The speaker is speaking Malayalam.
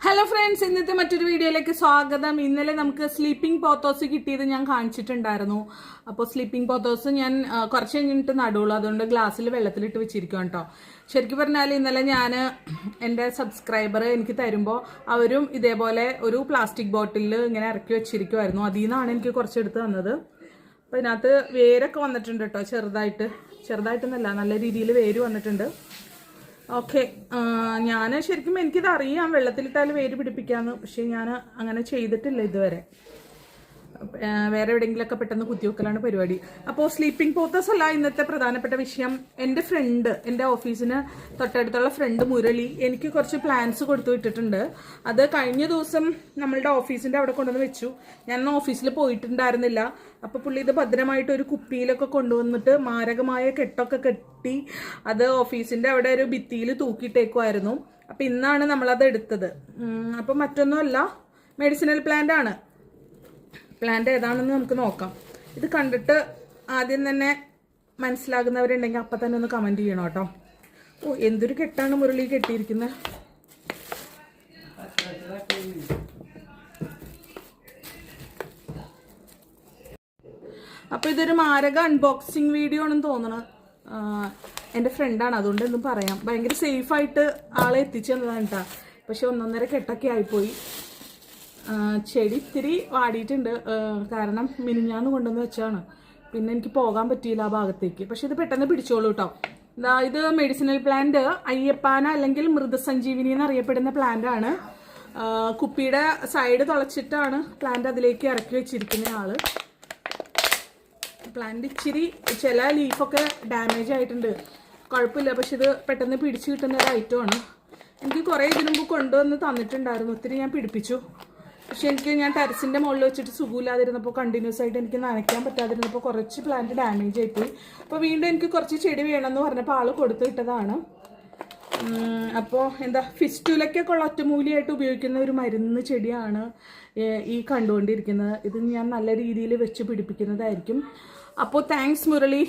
ഹലോ ഫ്രണ്ട്സ്, ഇന്നത്തെ മറ്റൊരു വീഡിയോയിലേക്ക് സ്വാഗതം. ഇന്നലെ നമുക്ക് സ്ലീപ്പിംഗ് പോത്തോസ് കിട്ടിയത് ഞാൻ കാണിച്ചിട്ടുണ്ടായിരുന്നു. അപ്പോൾ സ്ലീപ്പിംഗ് പോത്തോസ് ഞാൻ കുറച്ച് കഴിഞ്ഞിട്ട് നടുള്ളൂ, അതുകൊണ്ട് ഗ്ലാസ്സിൽ വെള്ളത്തിലിട്ട് വെച്ചിരിക്കും കേട്ടോ. ശരിക്കും പറഞ്ഞാൽ ഇന്നലെ ഞാൻ എൻ്റെ സബ്സ്ക്രൈബർ എനിക്ക് തരുമ്പോൾ അവരും ഇതേപോലെ ഒരു പ്ലാസ്റ്റിക് ബോട്ടിലിൽ ഇങ്ങനെ ഇറക്കി വെച്ചിരിക്കുമായിരുന്നു. അതിൽ നിന്നാണ് എനിക്ക് കുറച്ചെടുത്ത് തന്നത്. അപ്പോൾ ഇതിനകത്ത് വേരൊക്കെ വന്നിട്ടുണ്ട് കേട്ടോ, ചെറുതായിട്ടൊന്നല്ല, നല്ല രീതിയിൽ വേര് വന്നിട്ടുണ്ട്. ഓക്കെ, ഞാൻ ശരിക്കും എനിക്കിത് അറിയാം വെള്ളത്തിലിട്ടാൽ വേര് പിടിപ്പിക്കാമെന്ന്, പക്ഷേ ഞാൻ അങ്ങനെ ചെയ്തിട്ടില്ല ഇതുവരെ. വേറെ എവിടെയെങ്കിലുമൊക്കെ പെട്ടെന്ന് കുത്തിവെക്കലാണ് പരിപാടി. അപ്പോൾ സ്ലീപ്പിംഗ് പോത്തസ് അല്ല ഇന്നത്തെ പ്രധാനപ്പെട്ട വിഷയം. എൻ്റെ ഫ്രണ്ട്, എൻ്റെ ഓഫീസിന് തൊട്ടടുത്തുള്ള ഫ്രണ്ട് മുരളി എനിക്ക് കുറച്ച് പ്ലാൻസ് കൊടുത്തു വിട്ടിട്ടുണ്ട്. അത് കഴിഞ്ഞ ദിവസം നമ്മളുടെ ഓഫീസിൻ്റെ അവിടെ കൊണ്ടുവന്ന് വെച്ചു. ഞാൻ ഓഫീസിൽ പോയിട്ടുണ്ടായിരുന്നില്ല. അപ്പോൾ പുള്ളി ഇത് ഭദ്രമായിട്ട് ഒരു കുപ്പിയിലൊക്കെ കൊണ്ടുവന്നിട്ട് മാരകമായ കെട്ടൊക്കെ കെട്ടി അത് ഓഫീസിൻ്റെ അവിടെ ഒരു ഭിത്തിയിൽ തൂക്കിയിട്ടേക്കുമായിരുന്നു. അപ്പോൾ ഇന്നാണ് നമ്മളത് എടുത്തത്. അപ്പോൾ മറ്റൊന്നുമല്ല, മെഡിസിനൽ പ്ലാന്റ് ആണ്. പ്ലാന്റ് ഏതാണെന്ന് നമുക്ക് നോക്കാം. ഇത് കണ്ടിട്ട് ആദ്യം തന്നെ മനസ്സിലാകുന്നവരുണ്ടെങ്കിൽ അപ്പം തന്നെ ഒന്ന് കമൻറ്റ് ചെയ്യണം കേട്ടോ. ഓ, എന്തൊരു കെട്ടാണ് മുരളി കെട്ടിയിരിക്കുന്നത്. അപ്പോൾ ഇതൊരു മാരക അൺബോക്സിങ് വീഡിയോ ആണെന്ന് തോന്നണം. എൻ്റെ ഫ്രണ്ടാണ്, അതുകൊണ്ട് എന്തും പറയാം. ഭയങ്കര സേഫായിട്ട് ആളെ എത്തിച്ചു തന്നതാണ് കേട്ടോ. പക്ഷെ 1.5 കെട്ടൊക്കെ ആയിപ്പോയി. ചെടി ഇത്തിരി വാടിയിട്ടുണ്ട്, കാരണം മിനിഞ്ഞാന്ന് കൊണ്ടുവന്ന് വെച്ചാണ്. പിന്നെ എനിക്ക് പോകാൻ പറ്റിയില്ല ആ ഭാഗത്തേക്ക്. പക്ഷെ ഇത് പെട്ടെന്ന് പിടിച്ചോളൂ കേട്ടോ. ഇത് മെഡിസിനൽ പ്ലാന്റ് അയ്യപ്പാന അല്ലെങ്കിൽ മൃതസഞ്ജീവിനി എന്നറിയപ്പെടുന്ന പ്ലാന്റ് ആണ്. കുപ്പിയുടെ സൈഡ് തുളച്ചിട്ടാണ് പ്ലാന്റ് അതിലേക്ക് ഇറക്കി വെച്ചിരിക്കുന്ന ആള്. പ്ലാന്റ് ഇച്ചിരി ചില ലീഫൊക്കെ ഡാമേജ് ആയിട്ടുണ്ട്, കുഴപ്പമില്ല. പക്ഷെ ഇത് പെട്ടെന്ന് പിടിച്ചു കിട്ടുന്ന ഒരു ഐറ്റമാണ്. എനിക്ക് കുറേ ഇതിനു മുമ്പ് കൊണ്ടുവന്ന് തന്നിട്ടുണ്ടായിരുന്നു, ഒത്തിരി ഞാൻ പിടിപ്പിച്ചു. പക്ഷെ ഞാൻ ടെറസിൻ്റെ മുകളിൽ വെച്ചിട്ട് സുഖമില്ലാതിരുന്നപ്പോൾ കണ്ടിന്യൂസ് ആയിട്ട് എനിക്ക് നനയ്ക്കാൻ പറ്റാതിരുന്നപ്പോൾ കുറച്ച് പ്ലാന്റ് ഡാമേജ് ആയിപ്പോയി. അപ്പോൾ വീണ്ടും എനിക്ക് കുറച്ച് ചെടി വേണമെന്ന് പറഞ്ഞപ്പോൾ ആൾ കൊടുത്തു വിട്ടതാണ്. അപ്പോൾ എന്താ, ഫിസ്റ്റുലയ്ക്കൊക്കെ ഉള്ള ഒറ്റമൂലിയായിട്ട് ഉപയോഗിക്കുന്ന ഒരു മരുന്ന് ചെടിയാണ് ഈ കണ്ടുകൊണ്ടിരിക്കുന്നത്. ഇത് ഞാൻ നല്ല രീതിയിൽ വെച്ച് പിടിപ്പിക്കുന്നതായിരിക്കും. അപ്പോൾ താങ്ക്സ് മുരളി.